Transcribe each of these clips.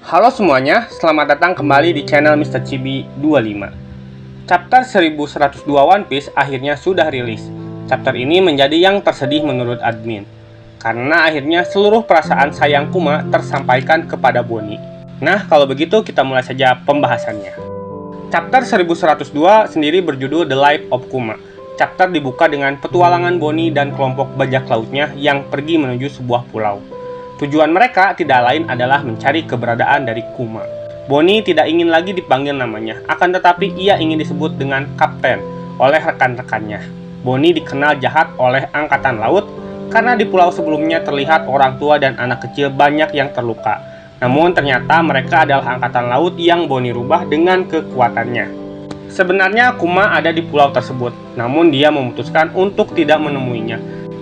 Halo semuanya, selamat datang kembali di channel Mr. Chibi 25. Chapter 1102 One Piece akhirnya sudah rilis. Chapter ini menjadi yang tersedih menurut admin, karena akhirnya seluruh perasaan sayang Kuma tersampaikan kepada Bonnie. Nah, kalau begitu kita mulai saja pembahasannya. Chapter 1102 sendiri berjudul The Life of Kuma. Chapter dibuka dengan petualangan Bonnie dan kelompok bajak lautnya yang pergi menuju sebuah pulau. Tujuan mereka tidak lain adalah mencari keberadaan dari Kuma. Bonnie tidak ingin lagi dipanggil namanya, akan tetapi ia ingin disebut dengan Kapten oleh rekan-rekannya. Bonnie dikenal jahat oleh Angkatan Laut karena di pulau sebelumnya terlihat orang tua dan anak kecil banyak yang terluka. Namun ternyata mereka adalah Angkatan Laut yang Bonnie rubah dengan kekuatannya. Sebenarnya Kuma ada di pulau tersebut, namun dia memutuskan untuk tidak menemuinya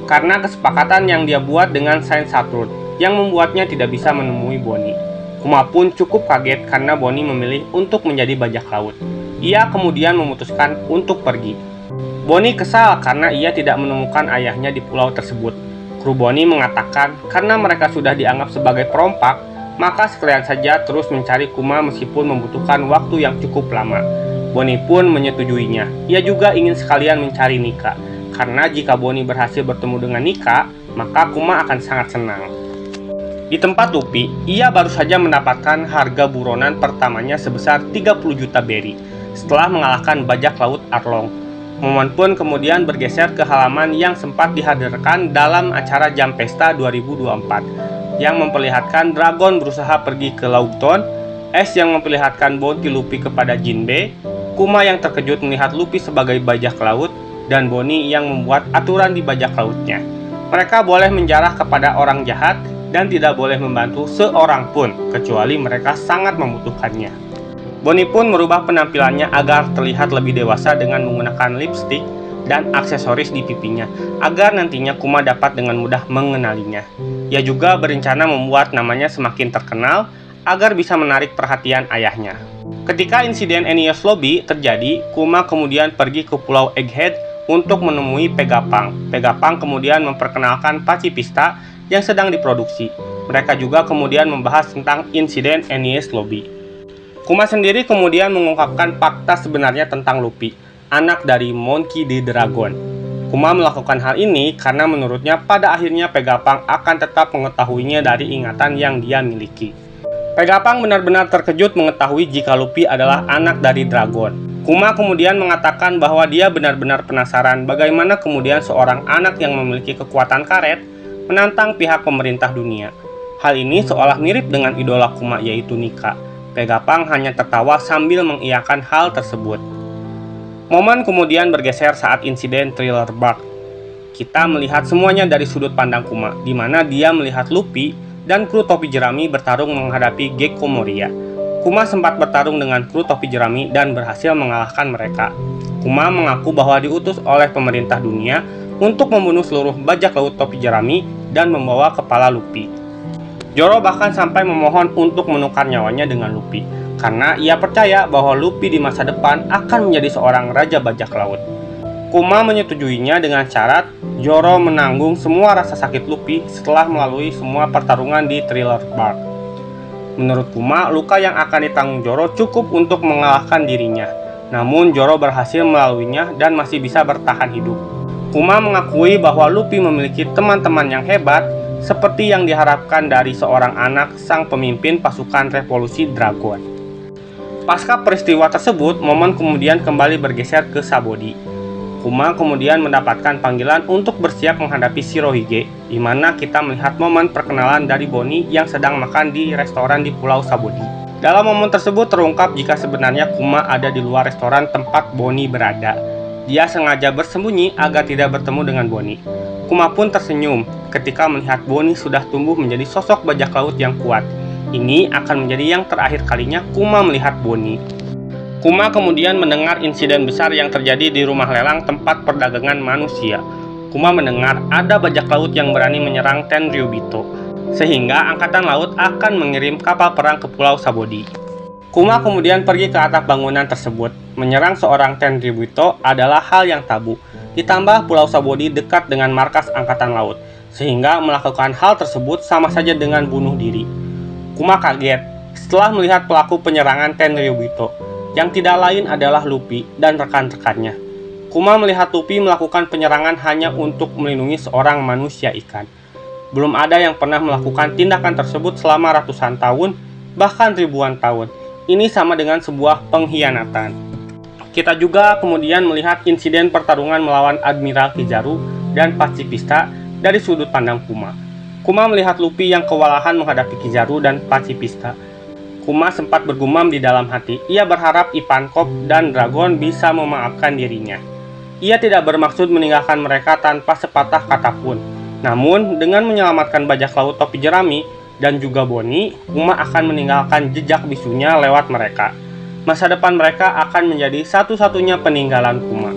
karena kesepakatan yang dia buat dengan Saint Saturn yang membuatnya tidak bisa menemui Bonnie. Kuma pun cukup kaget karena Bonnie memilih untuk menjadi bajak laut. Ia kemudian memutuskan untuk pergi. Bonnie kesal karena ia tidak menemukan ayahnya di pulau tersebut. Kru Bonnie mengatakan karena mereka sudah dianggap sebagai perompak, maka sekalian saja terus mencari Kuma meskipun membutuhkan waktu yang cukup lama. Bonnie pun menyetujuinya. Ia juga ingin sekalian mencari Nika, karena jika Bonnie berhasil bertemu dengan Nika, maka Kuma akan sangat senang. Di tempat Luffy, ia baru saja mendapatkan harga buronan pertamanya sebesar 30 juta berry setelah mengalahkan bajak laut Arlong. Momen pun kemudian bergeser ke halaman yang sempat dihadirkan dalam acara Jam Pesta 2024 yang memperlihatkan Dragon berusaha pergi ke Laugton, Ace yang memperlihatkan bounty Luffy kepada Jinbe, Kuma yang terkejut melihat Luffy sebagai bajak laut, dan Bonnie yang membuat aturan di bajak lautnya. Mereka boleh menjarah kepada orang jahat dan tidak boleh membantu seorang pun, kecuali mereka sangat membutuhkannya. Bonnie pun merubah penampilannya agar terlihat lebih dewasa dengan menggunakan lipstik dan aksesoris di pipinya, agar nantinya Kuma dapat dengan mudah mengenalinya. Ia juga berencana membuat namanya semakin terkenal, agar bisa menarik perhatian ayahnya. Ketika insiden Enies Lobby terjadi, Kuma kemudian pergi ke Pulau Egghead untuk menemui Vegapunk. Vegapunk kemudian memperkenalkan Pacifista yang sedang diproduksi. Mereka juga kemudian membahas tentang insiden Enies Lobby. Kuma sendiri kemudian mengungkapkan fakta sebenarnya tentang Luffy, anak dari Monkey D. Dragon. Kuma melakukan hal ini karena menurutnya pada akhirnya Vegapunk akan tetap mengetahuinya dari ingatan yang dia miliki. Vegapunk benar-benar terkejut mengetahui jika Luffy adalah anak dari Dragon. Kuma kemudian mengatakan bahwa dia benar-benar penasaran bagaimana kemudian seorang anak yang memiliki kekuatan karet menantang pihak pemerintah dunia. Hal ini seolah mirip dengan idola Kuma yaitu Nika. Vegapunk hanya tertawa sambil mengiyakan hal tersebut. Momen kemudian bergeser saat insiden Thriller Bark. Kita melihat semuanya dari sudut pandang Kuma, di mana dia melihat Luffy dan kru topi jerami bertarung menghadapi Gekko Moria. Kuma sempat bertarung dengan kru topi jerami dan berhasil mengalahkan mereka. Kuma mengaku bahwa diutus oleh pemerintah dunia untuk membunuh seluruh bajak laut topi jerami dan membawa kepala Luffy. Zoro bahkan sampai memohon untuk menukar nyawanya dengan Luffy, karena ia percaya bahwa Luffy di masa depan akan menjadi seorang raja bajak laut. Kuma menyetujuinya dengan syarat Zoro menanggung semua rasa sakit Luffy setelah melalui semua pertarungan di Thriller Bark. Menurut Kuma, luka yang akan ditanggung Zoro cukup untuk mengalahkan dirinya. Namun Zoro berhasil melaluinya dan masih bisa bertahan hidup. Kuma mengakui bahwa Luffy memiliki teman-teman yang hebat seperti yang diharapkan dari seorang anak sang pemimpin pasukan revolusi Dragon. Pasca peristiwa tersebut, momen kemudian kembali bergeser ke Sabaody. Kuma kemudian mendapatkan panggilan untuk bersiap menghadapi Shirohige, di mana kita melihat momen perkenalan dari Bonnie yang sedang makan di restoran di Pulau Sabaody. Dalam momen tersebut terungkap jika sebenarnya Kuma ada di luar restoran tempat Bonnie berada. Dia sengaja bersembunyi agar tidak bertemu dengan Bonnie. Kuma pun tersenyum ketika melihat Bonnie sudah tumbuh menjadi sosok bajak laut yang kuat. Ini akan menjadi yang terakhir kalinya Kuma melihat Bonnie. Kuma kemudian mendengar insiden besar yang terjadi di rumah lelang tempat perdagangan manusia. Kuma mendengar ada bajak laut yang berani menyerang Tenryubito, sehingga Angkatan Laut akan mengirim kapal perang ke Pulau Sabaody. Kuma kemudian pergi ke atap bangunan tersebut. Menyerang seorang Tenryubito adalah hal yang tabu. Ditambah Pulau Sabaody dekat dengan markas Angkatan Laut, sehingga melakukan hal tersebut sama saja dengan bunuh diri. Kuma kaget setelah melihat pelaku penyerangan Tenryubito, yang tidak lain adalah Luffy dan rekan-rekannya. Kuma melihat Luffy melakukan penyerangan hanya untuk melindungi seorang manusia ikan. Belum ada yang pernah melakukan tindakan tersebut selama ratusan tahun, bahkan ribuan tahun. Ini sama dengan sebuah pengkhianatan. Kita juga kemudian melihat insiden pertarungan melawan Admiral Kizaru dan Pacifista dari sudut pandang Kuma. Kuma melihat Luffy yang kewalahan menghadapi Kizaru dan Pacifista. Kuma sempat bergumam di dalam hati. Ia berharap Ivankov dan Dragon bisa memaafkan dirinya. Ia tidak bermaksud meninggalkan mereka tanpa sepatah kata pun. Namun, dengan menyelamatkan bajak laut topi jerami dan juga Bonnie, Kuma akan meninggalkan jejak bisunya lewat mereka. Masa depan mereka akan menjadi satu-satunya peninggalan Kuma.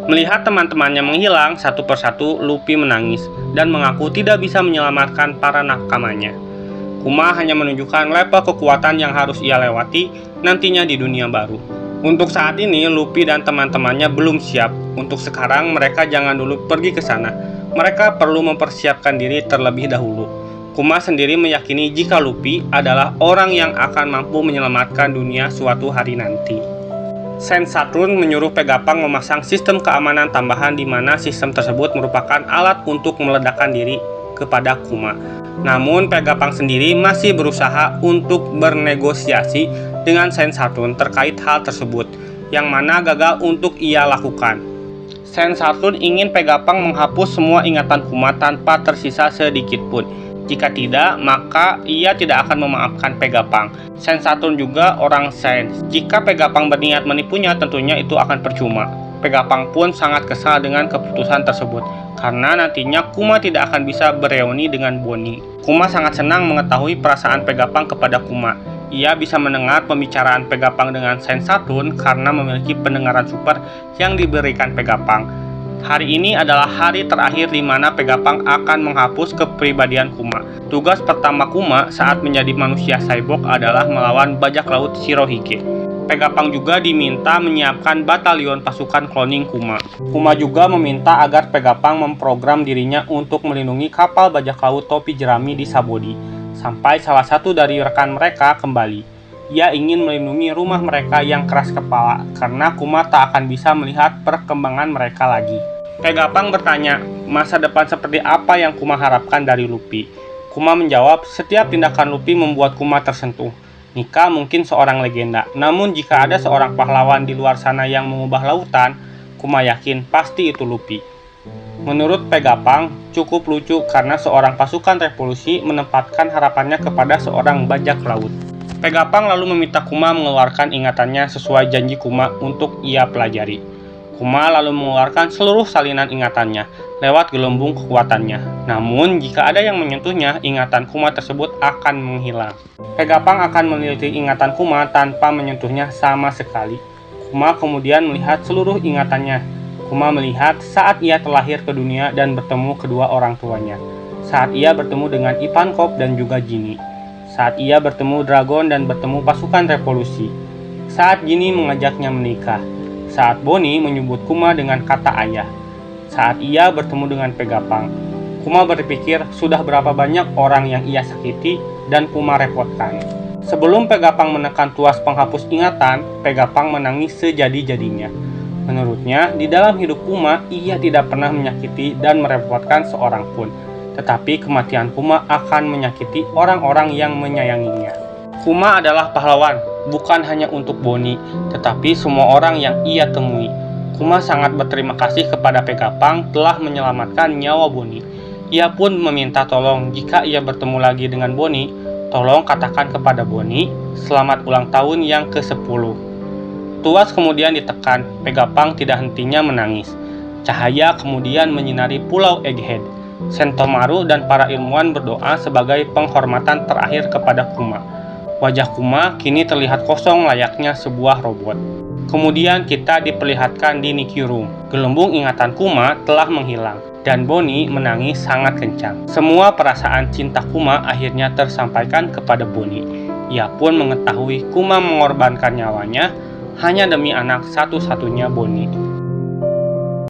Melihat teman-temannya menghilang satu persatu, Luffy menangis dan mengaku tidak bisa menyelamatkan para nakamannya. Kuma hanya menunjukkan level kekuatan yang harus ia lewati nantinya di dunia baru. Untuk saat ini, Luffy dan teman-temannya belum siap. Untuk sekarang, mereka jangan dulu pergi ke sana. Mereka perlu mempersiapkan diri terlebih dahulu. Kuma sendiri meyakini jika Luffy adalah orang yang akan mampu menyelamatkan dunia suatu hari nanti. Sen Saturn menyuruh Vegapunk memasang sistem keamanan tambahan di mana sistem tersebut merupakan alat untuk meledakkan diri kepada Kuma. Namun Vegapunk sendiri masih berusaha untuk bernegosiasi dengan Sen Saturn terkait hal tersebut, yang mana gagal untuk ia lakukan. Sen Saturn ingin Vegapunk menghapus semua ingatan Kuma tanpa tersisa sedikit pun. Jika tidak, maka ia tidak akan memaafkan Vegapunk. Sen Saturn juga orang Sen. Jika Vegapunk berniat menipunya, tentunya itu akan percuma. Vegapunk pun sangat kesal dengan keputusan tersebut, karena nantinya Kuma tidak akan bisa bereuni dengan Bonnie. Kuma sangat senang mengetahui perasaan Vegapunk kepada Kuma. Ia bisa mendengar pembicaraan Vegapunk dengan Sen Saturn karena memiliki pendengaran super yang diberikan Vegapunk. Hari ini adalah hari terakhir di mana Vegapunk akan menghapus kepribadian Kuma. Tugas pertama Kuma saat menjadi manusia cyborg adalah melawan bajak laut Shirohige. Vegapunk juga diminta menyiapkan batalion pasukan cloning Kuma. Kuma juga meminta agar Vegapunk memprogram dirinya untuk melindungi kapal bajak laut topi jerami di Sabodi, sampai salah satu dari rekan mereka kembali. Ia ingin melindungi rumah mereka yang keras kepala, karena Kuma tak akan bisa melihat perkembangan mereka lagi. Vegapunk bertanya, masa depan seperti apa yang Kuma harapkan dari Luffy? Kuma menjawab, setiap tindakan Luffy membuat Kuma tersentuh. Nika mungkin seorang legenda, namun jika ada seorang pahlawan di luar sana yang mengubah lautan, Kuma yakin pasti itu Luffy. Menurut Vegapunk, cukup lucu karena seorang pasukan revolusi menempatkan harapannya kepada seorang bajak laut. Vegapunk lalu meminta Kuma mengeluarkan ingatannya sesuai janji Kuma untuk ia pelajari. Kuma lalu mengeluarkan seluruh salinan ingatannya lewat gelembung kekuatannya. Namun, jika ada yang menyentuhnya, ingatan Kuma tersebut akan menghilang. Vegapunk akan meneliti ingatan Kuma tanpa menyentuhnya sama sekali. Kuma kemudian melihat seluruh ingatannya. Kuma melihat saat ia terlahir ke dunia dan bertemu kedua orang tuanya. Saat ia bertemu dengan Ivankov dan juga Ginny. Saat ia bertemu Dragon dan bertemu pasukan revolusi. Saat Ginny mengajaknya menikah. Saat Bonnie menyebut Kuma dengan kata ayah. Saat ia bertemu dengan Vegapunk. Kuma berpikir sudah berapa banyak orang yang ia sakiti dan Kuma repotkan. Sebelum Vegapunk menekan tuas penghapus ingatan, Vegapunk menangis sejadi-jadinya. Menurutnya, di dalam hidup Kuma, ia tidak pernah menyakiti dan merepotkan seorang pun. Tetapi kematian Kuma akan menyakiti orang-orang yang menyayanginya. Kuma adalah pahlawan, bukan hanya untuk Bonnie, tetapi semua orang yang ia temui. Kuma sangat berterima kasih kepada Vegapunk telah menyelamatkan nyawa Bonnie. Ia pun meminta tolong jika ia bertemu lagi dengan Bonnie, tolong katakan kepada Bonnie, selamat ulang tahun yang ke-10. Tuas kemudian ditekan, Vegapunk tidak hentinya menangis. Cahaya kemudian menyinari Pulau Egghead. Sentomaru dan para ilmuwan berdoa sebagai penghormatan terakhir kepada Kuma. Wajah Kuma kini terlihat kosong layaknya sebuah robot. Kemudian kita diperlihatkan di Nikki Room. Gelembung ingatan Kuma telah menghilang, dan Bonnie menangis sangat kencang. Semua perasaan cinta Kuma akhirnya tersampaikan kepada Bonnie. Ia pun mengetahui Kuma mengorbankan nyawanya hanya demi anak satu-satunya Bonnie.